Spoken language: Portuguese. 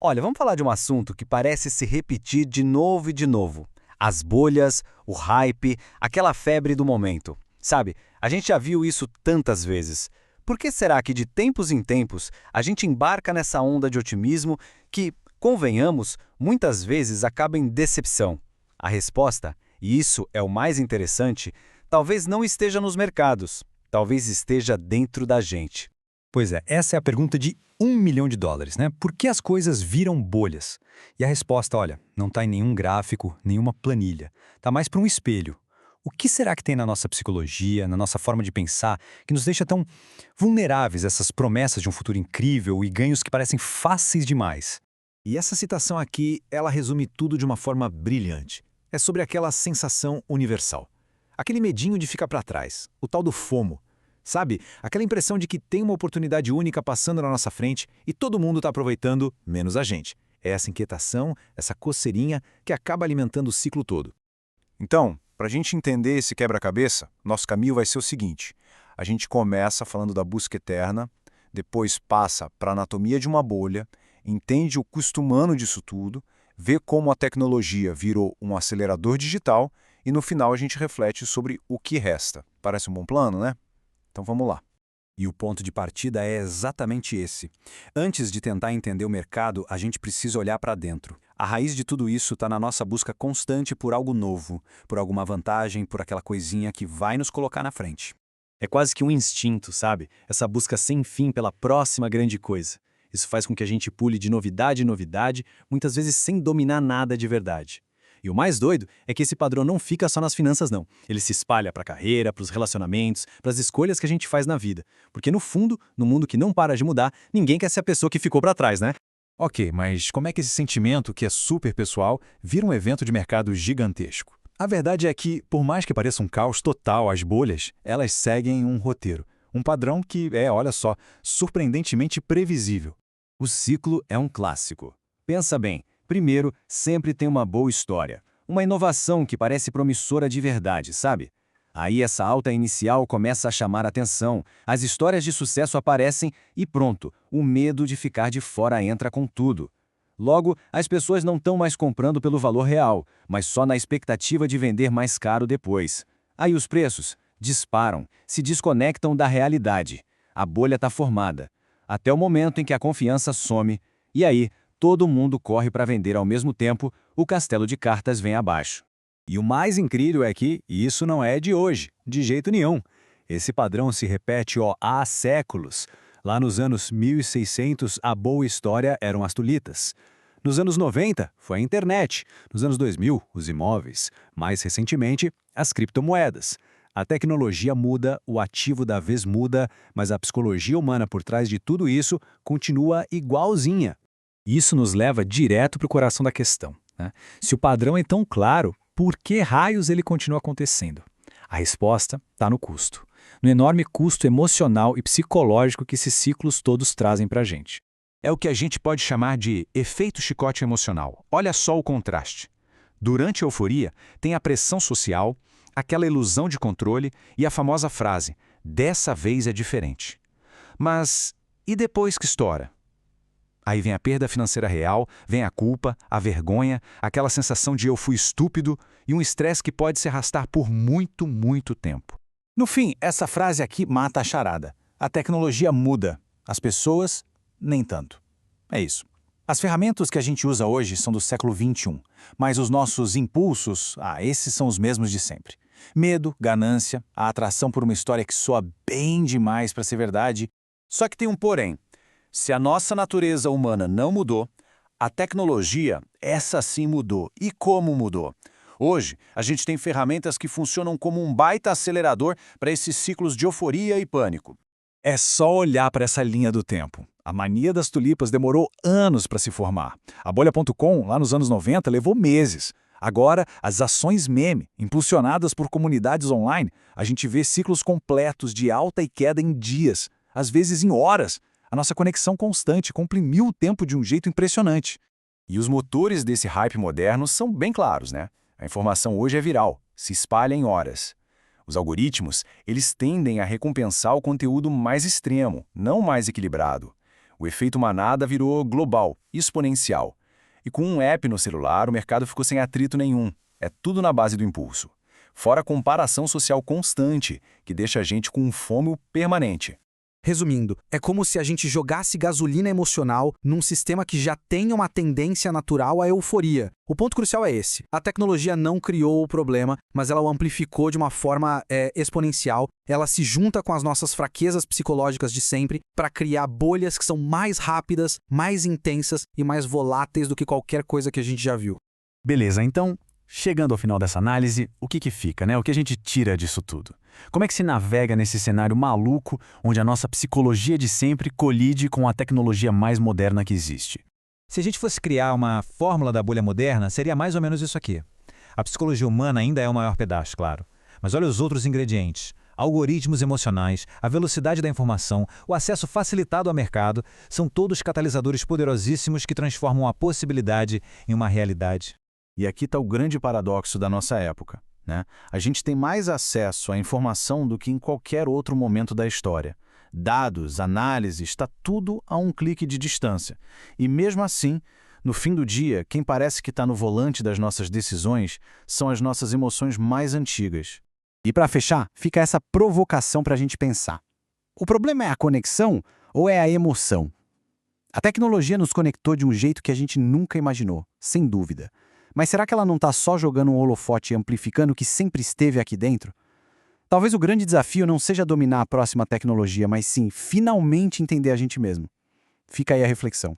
Olha, vamos falar de um assunto que parece se repetir de novo e de novo. As bolhas, o hype, aquela febre do momento. Sabe, a gente já viu isso tantas vezes. Por que será que de tempos em tempos a gente embarca nessa onda de otimismo que, convenhamos, muitas vezes acaba em decepção? A resposta, e isso é o mais interessante, talvez não esteja nos mercados, talvez esteja dentro da gente. Pois é, essa é a pergunta de US$ 1 milhão, né? Por que as coisas viram bolhas? E a resposta, olha, não está em nenhum gráfico, nenhuma planilha. Está mais para um espelho. O que será que tem na nossa psicologia, na nossa forma de pensar, que nos deixa tão vulneráveis a essas promessas de um futuro incrível e ganhos que parecem fáceis demais? E essa citação aqui, ela resume tudo de uma forma brilhante. É sobre aquela sensação universal. Aquele medinho de ficar para trás, o tal do FOMO. Sabe? Aquela impressão de que tem uma oportunidade única passando na nossa frente e todo mundo está aproveitando, menos a gente. É essa inquietação, essa coceirinha que acaba alimentando o ciclo todo. Então, para a gente entender esse quebra-cabeça, nosso caminho vai ser o seguinte: a gente começa falando da busca eterna, depois passa para a anatomia de uma bolha, entende o custo humano disso tudo, vê como a tecnologia virou um acelerador digital e no final a gente reflete sobre o que resta. Parece um bom plano, né? Então vamos lá. E o ponto de partida é exatamente esse. Antes de tentar entender o mercado, a gente precisa olhar para dentro. A raiz de tudo isso está na nossa busca constante por algo novo, por alguma vantagem, por aquela coisinha que vai nos colocar na frente. É quase que um instinto, sabe? Essa busca sem fim pela próxima grande coisa. Isso faz com que a gente pule de novidade em novidade, muitas vezes sem dominar nada de verdade. E o mais doido é que esse padrão não fica só nas finanças, não. Ele se espalha para a carreira, para os relacionamentos, para as escolhas que a gente faz na vida. Porque no fundo, no mundo que não para de mudar, ninguém quer ser a pessoa que ficou para trás, né? Ok, mas como é que esse sentimento, que é super pessoal, vira um evento de mercado gigantesco? A verdade é que, por mais que pareça um caos total as bolhas, elas seguem um roteiro. Um padrão que é, olha só, surpreendentemente previsível. O ciclo é um clássico. Pensa bem. Primeiro, sempre tem uma boa história. Uma inovação que parece promissora de verdade, sabe? Aí essa alta inicial começa a chamar a atenção, as histórias de sucesso aparecem e pronto, o medo de ficar de fora entra com tudo. Logo, as pessoas não estão mais comprando pelo valor real, mas só na expectativa de vender mais caro depois. Aí os preços disparam, se desconectam da realidade. A bolha está formada. Até o momento em que a confiança some, e aí todo mundo corre para vender ao mesmo tempo, o castelo de cartas vem abaixo. E o mais incrível é que isso não é de hoje, de jeito nenhum. Esse padrão se repete há séculos. Lá nos anos 1600, a boa história eram as tulitas. Nos anos 90, foi a internet. Nos anos 2000, os imóveis. Mais recentemente, as criptomoedas. A tecnologia muda, o ativo da vez muda, mas a psicologia humana por trás de tudo isso continua igualzinha. Isso nos leva direto para o coração da questão, né? Se o padrão é tão claro, por que raios ele continua acontecendo? A resposta está no custo. No enorme custo emocional e psicológico que esses ciclos todos trazem para a gente. É o que a gente pode chamar de efeito chicote emocional. Olha só o contraste. Durante a euforia, tem a pressão social, aquela ilusão de controle e a famosa frase, dessa vez é diferente. Mas e depois que estoura? Aí vem a perda financeira real, vem a culpa, a vergonha, aquela sensação de eu fui estúpido e um estresse que pode se arrastar por muito, muito tempo. No fim, essa frase aqui mata a charada. A tecnologia muda, as pessoas, nem tanto. É isso. As ferramentas que a gente usa hoje são do século XXI, mas os nossos impulsos, esses são os mesmos de sempre. Medo, ganância, a atração por uma história que soa bem demais para ser verdade. Só que tem um porém. Se a nossa natureza humana não mudou, a tecnologia, essa sim mudou. E como mudou? Hoje, a gente tem ferramentas que funcionam como um baita acelerador para esses ciclos de euforia e pânico. É só olhar para essa linha do tempo. A mania das tulipas demorou anos para se formar. A Bolha.com, lá nos anos 90, levou meses. Agora, as ações meme, impulsionadas por comunidades online, a gente vê ciclos completos de alta e queda em dias, às vezes em horas. A nossa conexão constante comprimiu o tempo de um jeito impressionante. E os motores desse hype moderno são bem claros, né? A informação hoje é viral, se espalha em horas. Os algoritmos, eles tendem a recompensar o conteúdo mais extremo, não mais equilibrado. O efeito manada virou global, exponencial. E com um app no celular, o mercado ficou sem atrito nenhum. É tudo na base do impulso. Fora a comparação social constante, que deixa a gente com um FOMO permanente. Resumindo, é como se a gente jogasse gasolina emocional num sistema que já tem uma tendência natural à euforia. O ponto crucial é esse. A tecnologia não criou o problema, mas ela o amplificou de uma forma exponencial. Ela se junta com as nossas fraquezas psicológicas de sempre para criar bolhas que são mais rápidas, mais intensas e mais voláteis do que qualquer coisa que a gente já viu. Beleza, então, chegando ao final dessa análise, o que fica, né? O que a gente tira disso tudo? Como é que se navega nesse cenário maluco onde a nossa psicologia de sempre colide com a tecnologia mais moderna que existe? Se a gente fosse criar uma fórmula da bolha moderna, seria mais ou menos isso aqui. A psicologia humana ainda é o maior pedaço, claro. Mas olha os outros ingredientes. Algoritmos emocionais, a velocidade da informação, o acesso facilitado ao mercado, são todos catalisadores poderosíssimos que transformam a possibilidade em uma realidade. E aqui está o grande paradoxo da nossa época, né? A gente tem mais acesso à informação do que em qualquer outro momento da história. Dados, análise, está tudo a um clique de distância. E mesmo assim, no fim do dia, quem parece que está no volante das nossas decisões são as nossas emoções mais antigas. E para fechar, fica essa provocação para a gente pensar. O problema é a conexão ou é a emoção? A tecnologia nos conectou de um jeito que a gente nunca imaginou, sem dúvida. Mas será que ela não está só jogando um holofote e amplificando o que sempre esteve aqui dentro? Talvez o grande desafio não seja dominar a próxima tecnologia, mas sim finalmente entender a gente mesmo. Fica aí a reflexão.